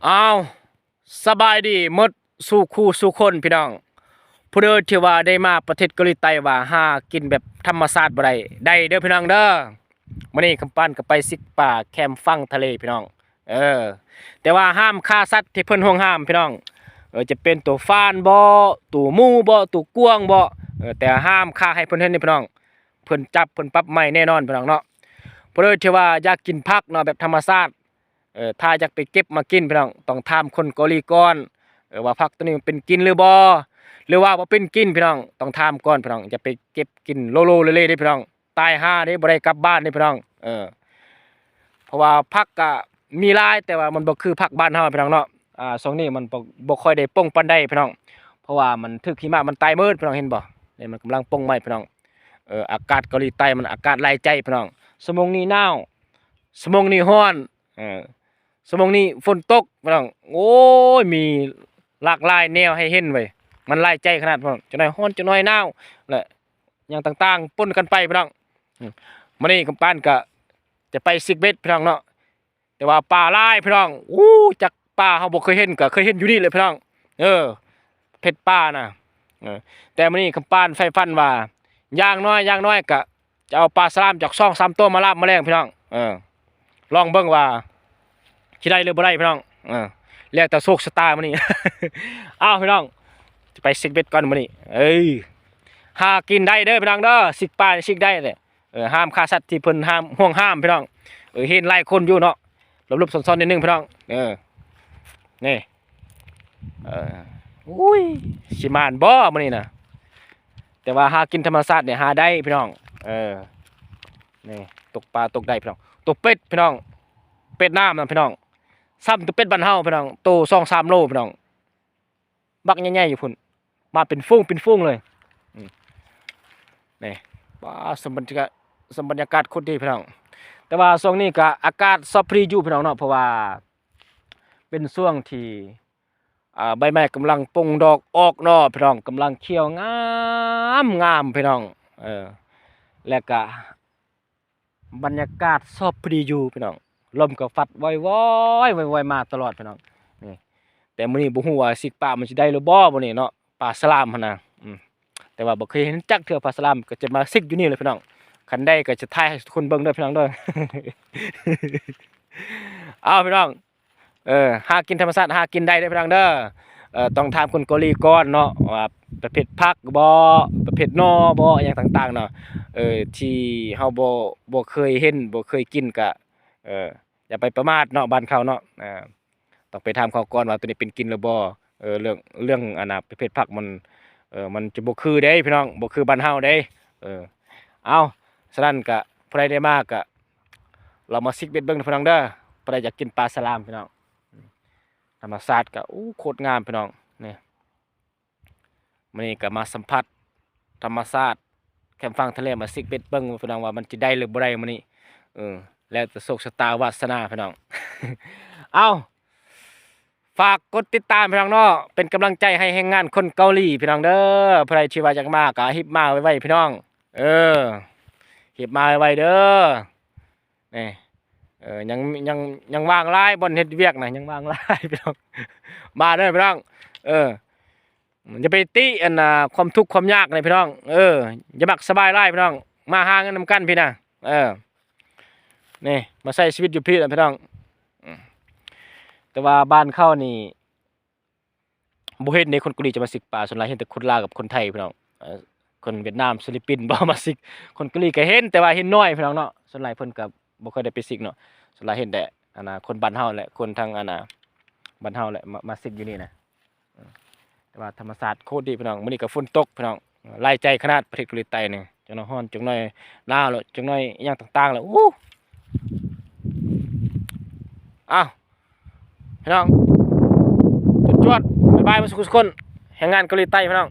อ้าวสบายดีหมดสู่คู่สู่คนพี่น้องผู้เด้อที่ว่าได้มาประเทศเกาหลีใต้ว่าหากินแบบธรรมชาติบ่ได้เด้อพี่น้องเด้อมื้อนี้คำปั้นก็ไปซิกป่าแคมป์ฟังทะเลพี่น้องเออแต่ว่าห้ามฆ่าสัตว์ที่เพิ่นห่วงห้ามพี่น้องจะเป็นตัวฟ้านบ่ตัวหมูบ่ตัวกวางบ่แต่ห้ามฆ่าให้เพิ่นเห็นนี่พี่น้องเพิ่นจับเพิ่นปรับใหม่แน่นอนพี่น้องเนาะผู้เด้อที่ว่าอยากกินผักเนาะแบบธรรมชาติถ้าอยากไปเก็บมากินพี่น้องต้องถามคนเกาหลีก่อนว่าผักตัวนี้มันเป็นกินหรือบ่หรือว่าบ่เป็นกินพี่น้องต้องถามก่อนพี่น้องอย่าไปเก็บกินโลโลเล่ๆเด้พี่น้องตายห่าเด้บ่ได้กลับบ้านเด้พี่น้องเพราะว่าผักก็มีหลายแต่ว่ามันบ่คือผักบ้านเฮาพี่น้องเนาะช่วงนี้มันบ่ค่อยได้ป่งปานใดพี่น้องเพราะว่ามันถึกหิมะมันตายเมิดพี่น้องเห็นบ่นี่มันกำลังป่งใหม่พี่น้องอากาศเกาหลีใต้มันอากาศหลายใจพี่น้องชั่วโมงนี้หนาวชั่วโมงนี้ร้อนชั่วโมงนี้ฝนตกพี่น้องโอ้ยมีหลากหลายแนวให้เห็นเว้ยมันหลายใจขนาดพี่น้องจักหน่อยร้อนจักหน่อยหนาวแหละอย่างต่างๆปนกันไปพี่น้องมื้อนี้กำปานก็จะไปซิกเบ็ดพี่น้องเนาะแต่ว่าป่าหลายพี่น้องจักป่าเฮาบ่เคยเห็นก็เคยเห็นอยู่นี่เลยพี่น้องเพชรป่าน่ะแต่มื้อนี้กำปานไฟฟันว่าอย่างน้อยก็จะเอาปลาสลามจาก2-3ตัวมาลาบมาแลงพี่น้องลองเบิ่งว่าสิได้หรือบ่ได้พี่น้องแล้วแต่โชคชะตามื้อนี้ อ้าวพี่น้องจะไปซิกเบ็ดก่อนมื้อนี้หากินได้เด้อพี่น้องเด้อซิกปลาซิกได้เลยห้ามฆ่าสัตว์ที่เพิ่นห้ามห่วงห้ามพี่น้องเห็นหลายคนอยู่เนาะหลบๆซ่อนๆนิดนึงพี่น้องนี่อุ้ยสิมานบ่มื้อนี้น่ะแต่ว่าหากินธรรมชาติเนี่ยหาได้พี่น้องนี่ตกปลาตกได้พี่น้องตกเป็ดพี่น้องเป็ดน้ำนะพี่น้องซ้ำตัวเป็ดบ้านเฮาพี่น้องโต2-3 โลพี่น้องบักใหญ่ๆอยู่พุ่นมาเป็นฟุ้งเลยนี่ว้าสมบรรยากาศโคตรดีพี่น้องแต่ว่าช่วงนี้ก็อากาศซอฟพรีอยู่พี่น้องเนาะเพราะว่าเป็นช่วงที่ใบไม้กำลังปงดอกออกเนาะพี่น้องกำลังเขียวงามพี่น้องแล้วก็บรรยากาศซอฟพรีอยู่พี่น้องลมก็ฟัดว่อยๆมาตลอดพี่น้องนี่แต่มื้อนี้บ่ฮู้ว่าสิปลามันสิได้หรือบ่มื้อนี้เนาะปลาสลามหั่นน่ะแต่ว่าบ่เคยเห็นจักเทื่อปลาสลามก็จะมาซิกอยู่นี่เลยพี่น้องคันได้ก็จะถ่ายให้ทุกคนเบิ่งเด้อพี่น้องเด้อ เอาพี่น้องหากินธรรมชาติหากินได้เด้อพี่น้องเด้อต้องถามคนเกาหลีก่อนเนาะว่าประเภทผักบ่ประเภทหน่อบ่อหยังต่างๆเนาะที่เฮาบ่เคยเห็นบ่เคยกินก็อย่าไปประมาทเนาะบ้านเขาเนาะต้องไปถามเขาก่อนว่าตัวนี้เป็นกินหรือบ่เรื่องอันน่ะประเภทผักมันจะบ่คือเด้พี่น้องบ่คือบ้านเฮาเด้เอาฉะนั้นก็ผู้ใดได้มาก็เรามาซิกเบ็ดเบิ่งพี่น้องเด้อผู้ใดอยากกินปลาสลามพี่น้องธรรมชาติก็โคตรงามพี่น้องนี่มื้อนี้ก็มาสัมผัสธรรมชาติแคมป์ฟังทะเลมาซิกเบ็ดเบิ่งพี่น้องว่ามันจะได้หรือบ่ได้มื้อนี้แล้วแต่โชคชะตาวาสนาพี่น้อง เอาฝากกดติดตามพี่น้องเนาะเป็นกำลังใจให้แรงงานคนเกาหลีพี่น้องเด้อผู้ใดที่ว่าอยากมาก็ฮิบมาไว้พี่น้องฮิบมาไว้เด้อนี่ยังวางลายบนเฮ็ดเวียกนะยังวางลายพี่น้องมาเด้อพี่น้องมันจะไปติอันความทุกข์ความยากในพี่น้องอย่ามักสบายไล่พี่น้องมาหาเงินนำกันพี่นะนี่มาใช้ชีวิตอยู่พี่นะพี่น้องแต่ว่าบ้านเข้านี่บ่เห็นในคนเกาหลีจะมาสิกป่าส่วนใหญ่เห็นแต่คนลาวกับคนไทยพี่น้องคนเวียดนามฟิลิปปินส์บ่มาสิกคนเกาหลีก็เห็นแต่ว่าเห็นน้อยพี่น้องเนาะส่วนใหญ่เพิ่นก็บ่ค่อยได้ไปสิกเนาะส่วนใหญ่เห็นแต่คนบ้านเฮาแหละคนทางบ้านเฮาแหละมาสิกอยู่นี่นะแต่ว่าธรรมชาติโคตรดีพี่น้องมื้อนี้ก็ฝนตกพี่น้องหลายใจขนาดประเทศเกาหลีใต้นี่จังน้อยร้อนจังน้อยหนาวแล้วจังน้อยอิหยังต่างๆแล้วอ้าวพี่น้องจวดบ๊ายบายมาสุขสุขคนแห่งงานเกาหลีใต้พี่น้อง